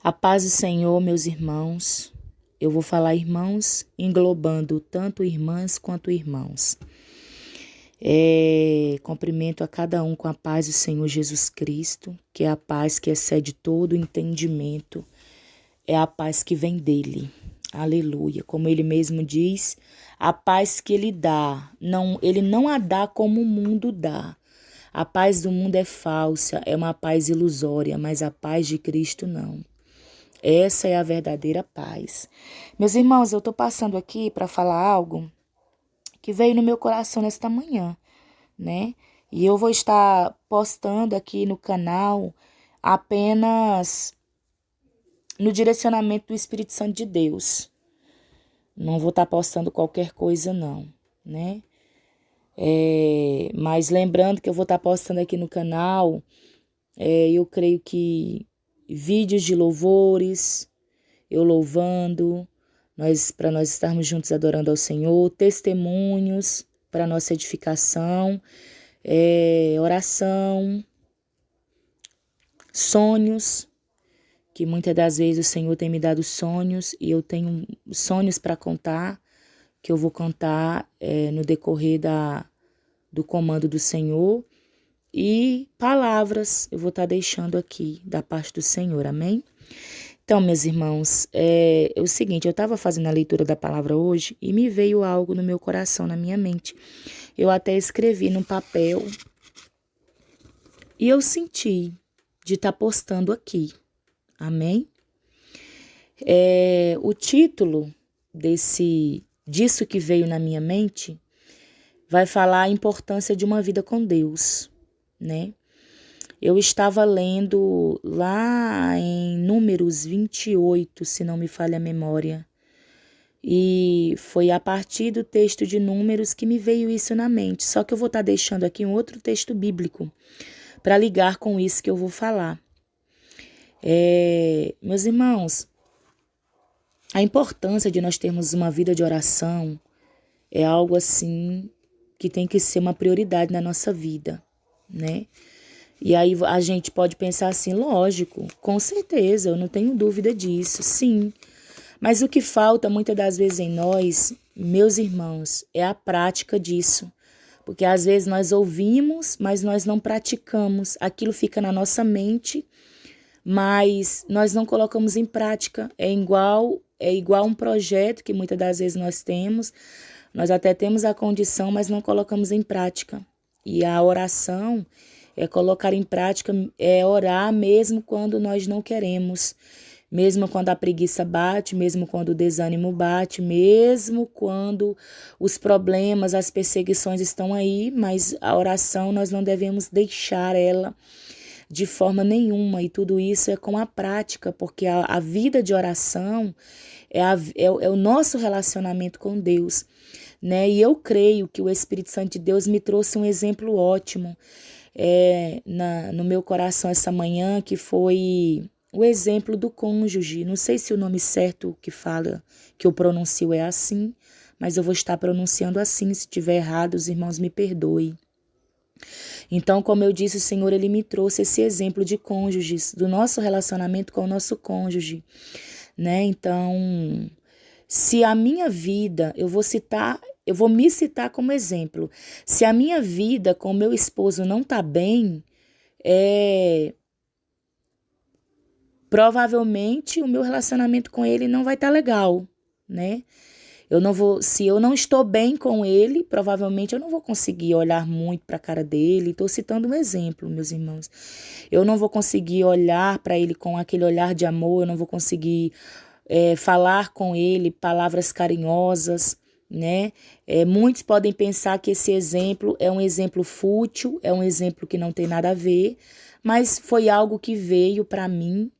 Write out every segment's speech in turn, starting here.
A paz do Senhor, meus irmãos. Eu vou falar irmãos, englobando tanto irmãs quanto irmãos. Cumprimento a cada um com a paz do Senhor Jesus Cristo, que é a paz que excede todo entendimento, é a paz que vem dele. Aleluia. Como ele mesmo diz, a paz que ele dá, ele não a dá como o mundo dá. A paz do mundo é falsa, é uma paz ilusória, mas a paz de Cristo não. Essa é a verdadeira paz. Meus irmãos, eu estou passando aqui para falar algo que veio no meu coração nesta manhã, né? E eu vou estar postando aqui no canal apenas no direcionamento do Espírito Santo de Deus. Não vou estar postando qualquer coisa, não, né? Mas lembrando que eu vou estar postando aqui no canal, eu creio que vídeos de louvores, eu louvando, para nós estarmos juntos adorando ao Senhor, testemunhos para nossa edificação, oração, sonhos, que muitas das vezes o Senhor tem me dado sonhos e eu tenho sonhos para contar, que eu vou contar no decorrer do comando do Senhor, e palavras eu vou estar deixando aqui da parte do Senhor, amém? Então, meus irmãos, é o seguinte, eu estava fazendo a leitura da palavra hoje e me veio algo no meu coração, na minha mente. Eu até escrevi num papel e eu senti de estar postando aqui, amém? O título disso que veio na minha mente vai falar a importância de uma vida com Deus, né? Eu estava lendo lá em Números 28, se não me falha a memória. E foi a partir do texto de Números que me veio isso na mente. Só que eu vou estar deixando aqui um outro texto bíblico para ligar com isso que eu vou falar. Meus irmãos, a importância de nós termos uma vida de oração é algo assim que tem que ser uma prioridade na nossa vida, né? E aí a gente pode pensar assim, lógico, com certeza, eu não tenho dúvida disso, sim. Mas o que falta muitas das vezes em nós, meus irmãos, é a prática disso. Porque às vezes nós ouvimos, mas nós não praticamos. Aquilo fica na nossa mente, mas nós não colocamos em prática. É igual um projeto que muitas das vezes nós temos. Nós até temos a condição, mas não colocamos em prática. E a oração é colocar em prática, é orar mesmo quando nós não queremos, mesmo quando a preguiça bate, mesmo quando o desânimo bate, mesmo quando os problemas, as perseguições estão aí, mas a oração nós não devemos deixar ela de forma nenhuma, e tudo isso é com a prática, porque a vida de oração é o nosso relacionamento com Deus, né? E eu creio que o Espírito Santo de Deus me trouxe um exemplo ótimo no meu coração essa manhã, que foi o exemplo do cônjuge. Não sei se o nome certo que eu pronuncio é assim, mas eu vou estar pronunciando assim. Se estiver errado, os irmãos me perdoem. Então, como eu disse, o Senhor, ele me trouxe esse exemplo de cônjuges, do nosso relacionamento com o nosso cônjuge, né? Então, se a minha vida, eu vou me citar como exemplo. Se a minha vida com o meu esposo não tá bem, provavelmente o meu relacionamento com ele não vai estar legal, né? Se eu não estou bem com ele, provavelmente eu não vou conseguir olhar muito para a cara dele. Estou citando um exemplo, meus irmãos. Eu não vou conseguir olhar para ele com aquele olhar de amor, eu não vou conseguir falar com ele palavras carinhosas, né? Muitos podem pensar que esse exemplo é um exemplo fútil, é um exemplo que não tem nada a ver, mas foi algo que veio para mim,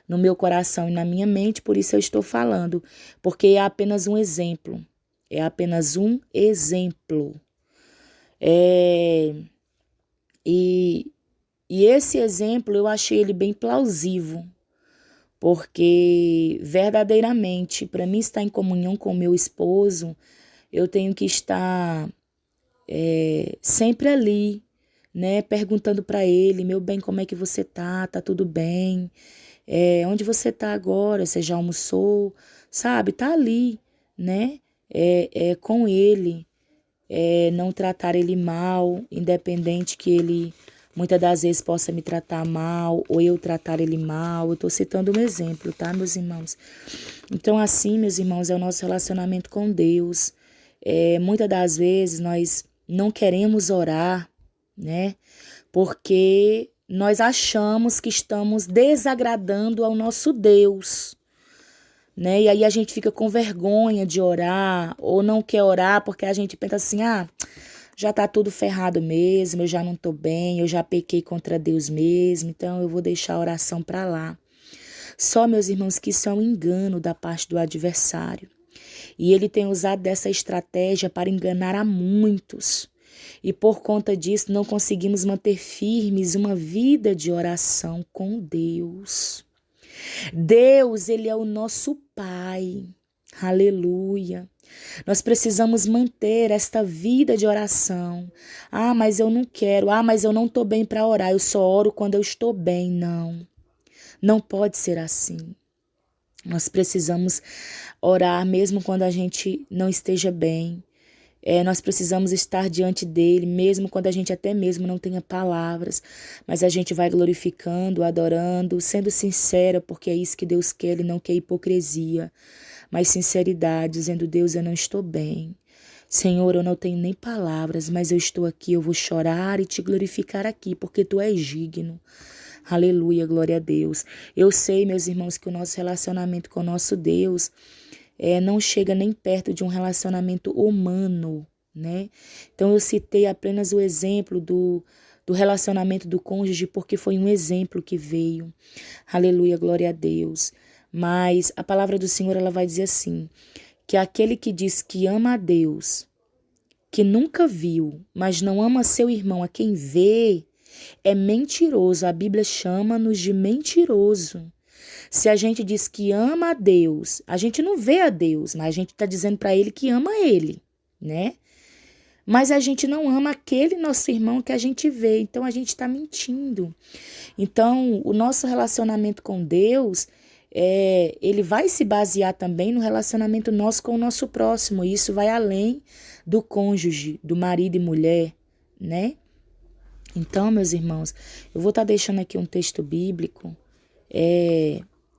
no meu coração e na minha mente, por isso eu estou falando, porque é apenas um exemplo, é apenas um exemplo. E esse exemplo eu achei ele bem plausível, porque verdadeiramente, para mim estar em comunhão com o meu esposo, eu tenho que estar sempre ali, né, perguntando para ele, meu bem, como é que você tá? Tá tudo bem? Onde você está agora? Você já almoçou? Sabe? Tá ali, né? Com ele. Não tratar ele mal, independente que ele muitas das vezes possa me tratar mal ou eu tratar ele mal. Eu estou citando um exemplo, tá, meus irmãos? Então, assim, meus irmãos, é o nosso relacionamento com Deus. Muitas das vezes nós não queremos orar, né? Porque nós achamos que estamos desagradando ao nosso Deus, né? E aí a gente fica com vergonha de orar ou não quer orar porque a gente pensa assim, já tá tudo ferrado mesmo, eu já não tô bem, eu já pequei contra Deus mesmo, então eu vou deixar a oração para lá. Só, meus irmãos, que isso é um engano da parte do adversário. E ele tem usado dessa estratégia para enganar a muitos. E por conta disso não conseguimos manter firmes uma vida de oração com Deus. Deus, ele é o nosso Pai. Aleluia. Nós precisamos manter esta vida de oração. Mas eu não quero. Mas eu não estou bem para orar. Eu só oro quando eu estou bem. Não. Não pode ser assim. Nós precisamos orar mesmo quando a gente não esteja bem. Nós precisamos estar diante dele, mesmo quando a gente até mesmo não tenha palavras, mas a gente vai glorificando, adorando, sendo sincera, porque é isso que Deus quer, ele não quer hipocrisia, mas sinceridade, dizendo, Deus, eu não estou bem. Senhor, eu não tenho nem palavras, mas eu estou aqui, eu vou chorar e te glorificar aqui, porque tu és digno. Aleluia, glória a Deus. Eu sei, meus irmãos, que o nosso relacionamento com o nosso Deus não chega nem perto de um relacionamento humano, né? Então eu citei apenas o exemplo do relacionamento do cônjuge porque foi um exemplo que veio. Aleluia, glória a Deus. Mas a palavra do Senhor, ela vai dizer assim, que aquele que diz que ama a Deus, que nunca viu, mas não ama seu irmão a quem vê, é mentiroso. A Bíblia chama-nos de mentiroso. Se a gente diz que ama a Deus, a gente não vê a Deus, mas a gente está dizendo para ele que ama ele, né? Mas a gente não ama aquele nosso irmão que a gente vê, então a gente está mentindo. Então, o nosso relacionamento com Deus, ele vai se basear também no relacionamento nosso com o nosso próximo. E isso vai além do cônjuge, do marido e mulher, né? Então, meus irmãos, eu vou estar deixando aqui um texto bíblico,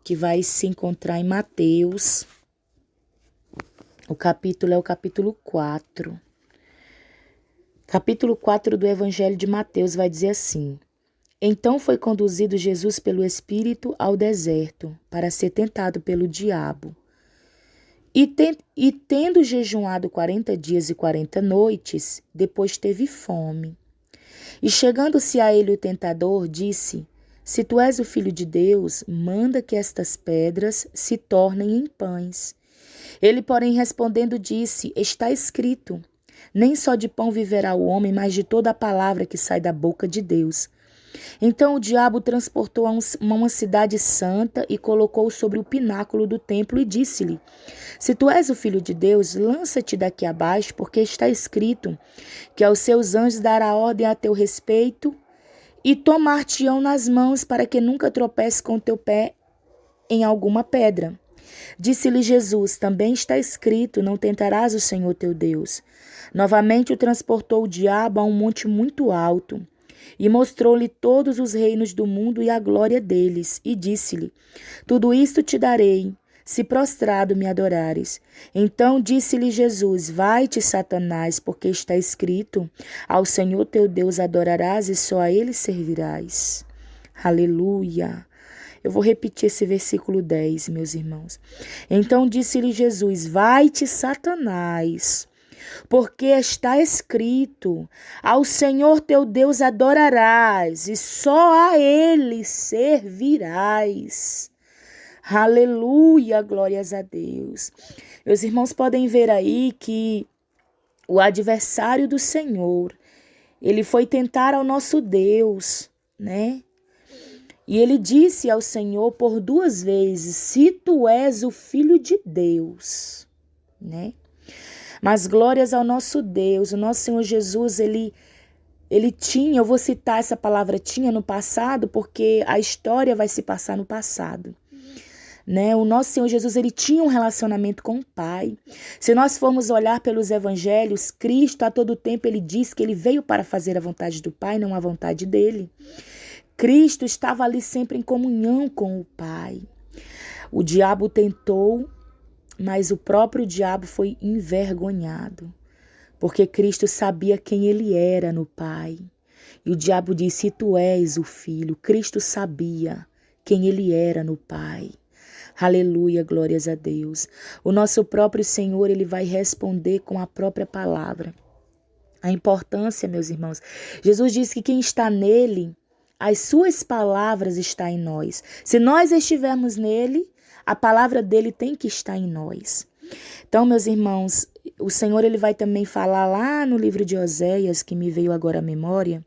que vai se encontrar em Mateus. O capítulo é o capítulo 4. Capítulo 4 do Evangelho de Mateus vai dizer assim: Então foi conduzido Jesus pelo Espírito ao deserto, para ser tentado pelo diabo. E tendo jejuado 40 dias e 40 noites, depois teve fome. E chegando-se a ele o tentador, disse: Se tu és o Filho de Deus, manda que estas pedras se tornem em pães. Ele, porém, respondendo, disse: Está escrito: Nem só de pão viverá o homem, mas de toda a palavra que sai da boca de Deus. Então o diabo transportou a uma cidade santa e colocou-o sobre o pináculo do templo e disse-lhe: Se tu és o Filho de Deus, lança-te daqui abaixo, porque está escrito que aos seus anjos dará ordem a teu respeito e tomar-te-ão nas mãos para que nunca tropece com o teu pé em alguma pedra. Disse-lhe Jesus: Também está escrito: Não tentarás o Senhor teu Deus. Novamente o transportou o diabo a um monte muito alto e mostrou-lhe todos os reinos do mundo e a glória deles, e disse-lhe: Tudo isto te darei, se prostrado me adorares. Então disse-lhe Jesus: Vai-te, Satanás, porque está escrito: Ao Senhor teu Deus adorarás e só a ele servirás. Aleluia. Eu vou repetir esse versículo 10, meus irmãos. Então disse-lhe Jesus: Vai-te, Satanás, porque está escrito: Ao Senhor teu Deus adorarás e só a ele servirás. Aleluia, glórias a Deus. Meus irmãos podem ver aí que o adversário do Senhor, ele foi tentar ao nosso Deus, né? E ele disse ao Senhor por 2 vezes: Se tu és o Filho de Deus, né? Mas glórias ao nosso Deus, o nosso Senhor Jesus, ele ele tinha, eu vou citar essa palavra tinha no passado, porque a história vai se passar no passado. Né? O nosso Senhor Jesus, ele tinha um relacionamento com o Pai. Se nós formos olhar pelos evangelhos, Cristo a todo tempo ele diz que ele veio para fazer a vontade do Pai, não a vontade dele. Cristo estava ali sempre em comunhão com o Pai. O diabo tentou, mas o próprio diabo foi envergonhado, porque Cristo sabia quem ele era no Pai. E o diabo disse: tu és o Filho. Cristo sabia quem ele era no Pai. Aleluia, glórias a Deus. O nosso próprio Senhor, ele vai responder com a própria palavra. A importância, meus irmãos. Jesus disse que quem está nele, as suas palavras estão em nós. Se nós estivermos nele, a palavra dele tem que estar em nós. Então, meus irmãos, o Senhor ele vai também falar lá no livro de Oséias, que me veio agora à memória,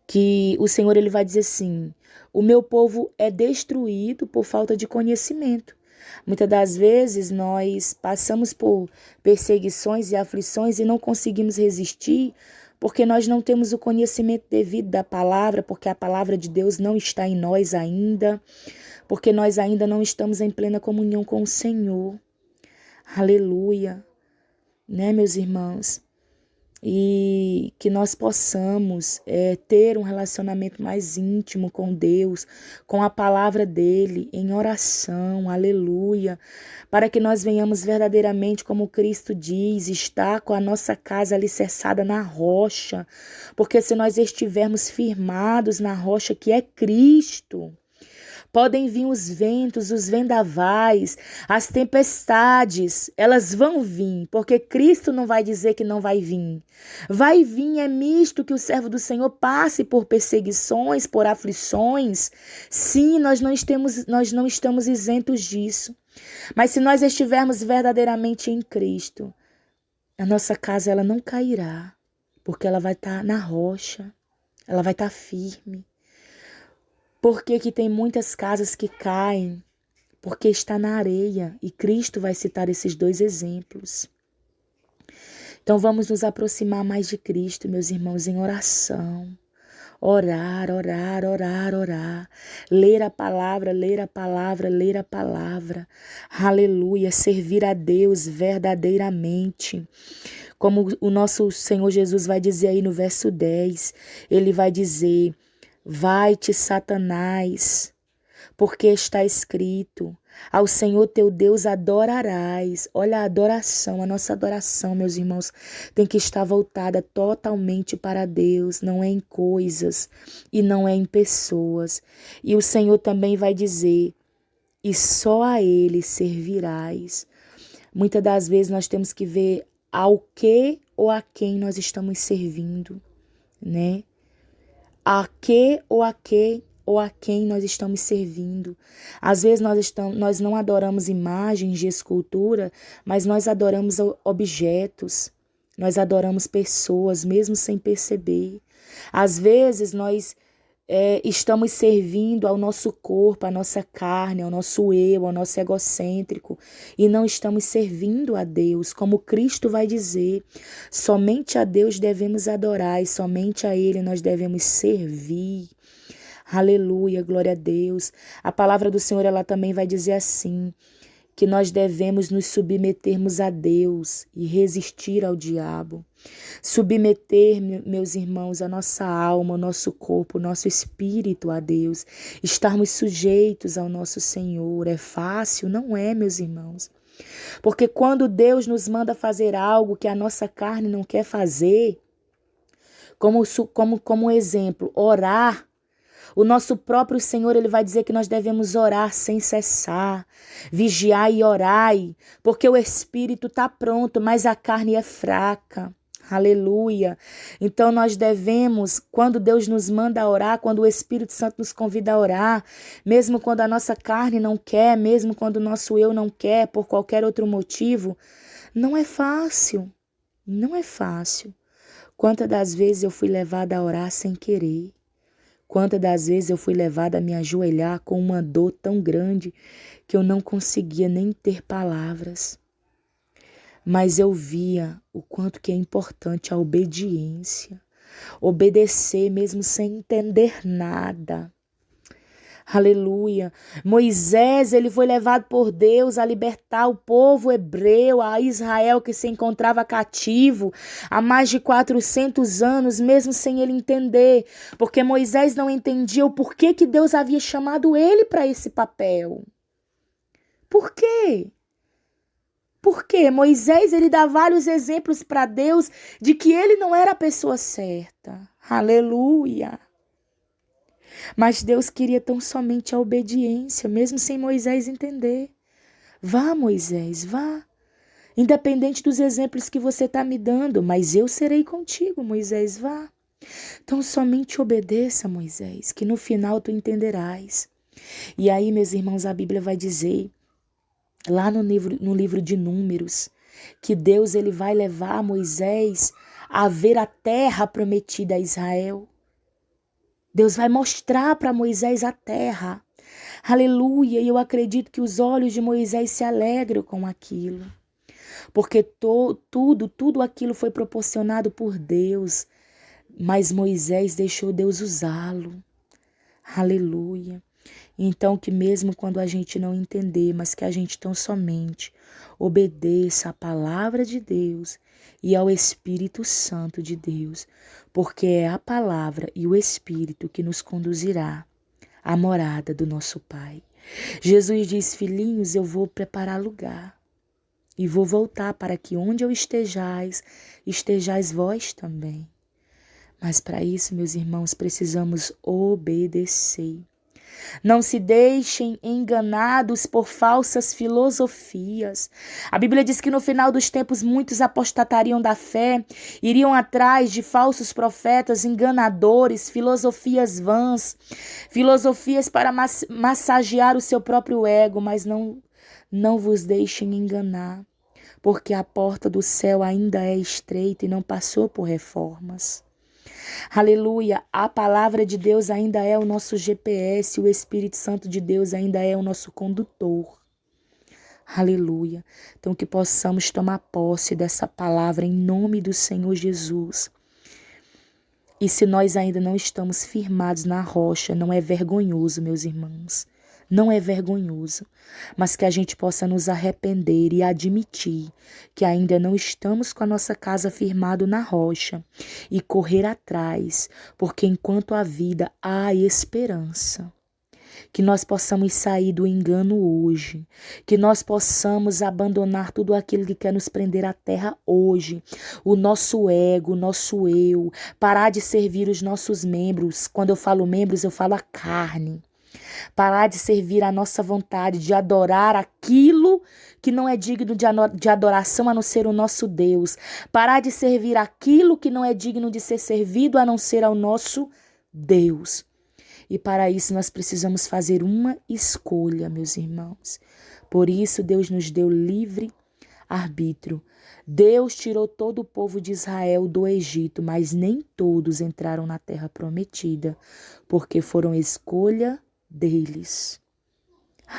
que o Senhor ele vai dizer assim: o meu povo é destruído por falta de conhecimento. Muitas das vezes nós passamos por perseguições e aflições e não conseguimos resistir porque nós não temos o conhecimento devido da palavra, porque a palavra de Deus não está em nós ainda, porque nós ainda não estamos em plena comunhão com o Senhor. Aleluia, né, meus irmãos? E que nós possamos ter um relacionamento mais íntimo com Deus, com a palavra dele, em oração, aleluia, para que nós venhamos verdadeiramente, como Cristo diz, estar com a nossa casa alicerçada na rocha, porque se nós estivermos firmados na rocha que é Cristo, podem vir os ventos, os vendavais, as tempestades, elas vão vir, porque Cristo não vai dizer que não vai vir. Vai vir, é misto que o servo do Senhor passe por perseguições, por aflições. Sim, nós não estamos isentos disso. Mas se nós estivermos verdadeiramente em Cristo, a nossa casa ela não cairá, porque ela vai estar na rocha, ela vai estar firme. Por que tem muitas casas que caem? Porque está na areia. E Cristo vai citar esses dois exemplos. Então vamos nos aproximar mais de Cristo, meus irmãos, em oração. Orar, orar, orar, orar. Ler a palavra, ler a palavra, ler a palavra. Aleluia. Servir a Deus verdadeiramente. Como o nosso Senhor Jesus vai dizer aí no verso 10. Ele vai dizer: vai-te, Satanás, porque está escrito: ao Senhor teu Deus adorarás. Olha a adoração, a nossa adoração, meus irmãos, tem que estar voltada totalmente para Deus, não é em coisas e não é em pessoas. E o Senhor também vai dizer: e só a Ele servirás. Muitas das vezes nós temos que ver ao que ou a quem nós estamos servindo, né? A que ou a quem nós estamos servindo. Às vezes nós não adoramos imagens de escultura, mas nós adoramos objetos, nós adoramos pessoas, mesmo sem perceber. Às vezes nós estamos servindo ao nosso corpo, à nossa carne, ao nosso eu, ao nosso egocêntrico, e não estamos servindo a Deus, como Cristo vai dizer. Somente a Deus devemos adorar e somente a Ele nós devemos servir. Aleluia, glória a Deus. A palavra do Senhor, ela também vai dizer assim, que nós devemos nos submetermos a Deus e resistir ao diabo. Submeter, meus irmãos, a nossa alma, o nosso corpo, o nosso espírito a Deus. Estarmos sujeitos ao nosso Senhor. É fácil? Não é, meus irmãos. Porque quando Deus nos manda fazer algo que a nossa carne não quer fazer, como exemplo, orar, o nosso próprio Senhor, ele vai dizer que nós devemos orar sem cessar, vigiar e orar, porque o espírito está pronto, mas a carne é fraca. Aleluia. Então nós devemos, quando Deus nos manda orar, quando o Espírito Santo nos convida a orar, mesmo quando a nossa carne não quer, mesmo quando o nosso eu não quer, por qualquer outro motivo, não é fácil. Não é fácil. Quantas das vezes eu fui levada a orar sem querer? Quantas das vezes eu fui levada a me ajoelhar com uma dor tão grande que eu não conseguia nem ter palavras. Mas eu via o quanto que é importante a obediência. Obedecer mesmo sem entender nada. Aleluia. Moisés, ele foi levado por Deus a libertar o povo hebreu, a Israel que se encontrava cativo há mais de 400 anos, mesmo sem ele entender, porque Moisés não entendia o porquê que Deus havia chamado ele para esse papel. Por quê? Porque Moisés, ele dá vários exemplos para Deus de que ele não era a pessoa certa. Aleluia. Mas Deus queria tão somente a obediência, mesmo sem Moisés entender. Vá, Moisés, vá. Independente dos exemplos que você está me dando, mas eu serei contigo, Moisés, vá. Então somente obedeça, Moisés, que no final tu entenderás. E aí, meus irmãos, a Bíblia vai dizer, lá no livro de Números, que Deus ele vai levar Moisés a ver a terra prometida a Israel. Deus vai mostrar para Moisés a terra. Aleluia! E eu acredito que os olhos de Moisés se alegram com aquilo. Porque tudo aquilo foi proporcionado por Deus. Mas Moisés deixou Deus usá-lo. Aleluia! Então que mesmo quando a gente não entender, mas que a gente tão somente obedeça à palavra de Deus e ao Espírito Santo de Deus, porque é a palavra e o Espírito que nos conduzirá à morada do nosso Pai. Jesus diz, filhinhos, eu vou preparar lugar e vou voltar para que onde eu estejais vós também. Mas para isso, meus irmãos, precisamos obedecer. Não se deixem enganados por falsas filosofias. A Bíblia diz que no final dos tempos muitos apostatariam da fé, iriam atrás de falsos profetas, enganadores, filosofias vãs, filosofias para massagear o seu próprio ego, mas não vos deixem enganar, porque a porta do céu ainda é estreita e não passou por reformas. Aleluia, a palavra de Deus ainda é o nosso GPS, o Espírito Santo de Deus ainda é o nosso condutor. Aleluia, então que possamos tomar posse dessa palavra em nome do Senhor Jesus. E se nós ainda não estamos firmados na rocha, não é vergonhoso, meus irmãos. Não é vergonhoso, mas que a gente possa nos arrepender e admitir que ainda não estamos com a nossa casa firmado na rocha e correr atrás, porque enquanto há vida, há esperança. Que nós possamos sair do engano hoje, que nós possamos abandonar tudo aquilo que quer nos prender à terra hoje, o nosso ego, o nosso eu, parar de servir os nossos membros. Quando eu falo membros, eu falo a carne. Parar de servir a nossa vontade, de adorar aquilo que não é digno de adoração a não ser o nosso Deus. Parar de servir aquilo que não é digno de ser servido a não ser ao nosso Deus. E para isso nós precisamos fazer uma escolha, meus irmãos. Por isso Deus nos deu livre arbítrio. Deus tirou todo o povo de Israel do Egito, mas nem todos entraram na terra prometida, porque foram escolha deles.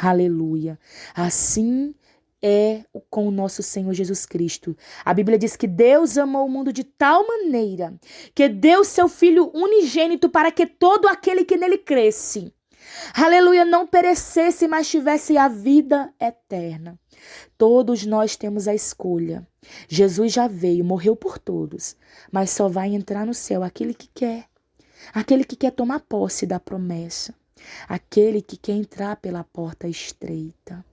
Aleluia. Assim é com o nosso Senhor Jesus Cristo. A Bíblia diz que Deus amou o mundo de tal maneira que deu seu Filho unigênito para que todo aquele que nele cresce, aleluia, não perecesse, mas tivesse a vida eterna. Todos nós temos a escolha. Jesus já veio, morreu por todos, mas só vai entrar no céu aquele que quer tomar posse da promessa. Aquele que quer entrar pela porta estreita.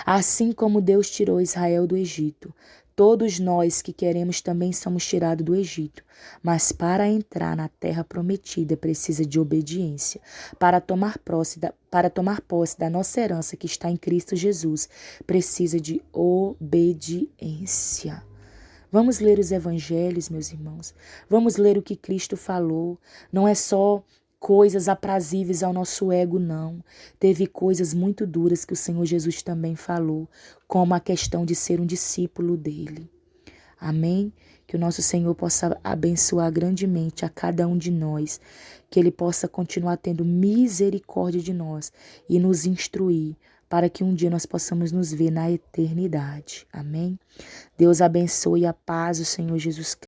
Assim como Deus tirou Israel do Egito, todos nós que queremos também somos tirados do Egito. Mas para entrar na terra prometida precisa de obediência. Para tomar posse da nossa herança que está em Cristo Jesus, precisa de obediência. Vamos ler os evangelhos, meus irmãos. Vamos ler o que Cristo falou. Não é só coisas aprazíveis ao nosso ego, não. Teve coisas muito duras que o Senhor Jesus também falou, como a questão de ser um discípulo dele. Amém? Que o nosso Senhor possa abençoar grandemente a cada um de nós, que ele possa continuar tendo misericórdia de nós e nos instruir, para que um dia nós possamos nos ver na eternidade. Amém? Deus abençoe a paz do Senhor Jesus Cristo.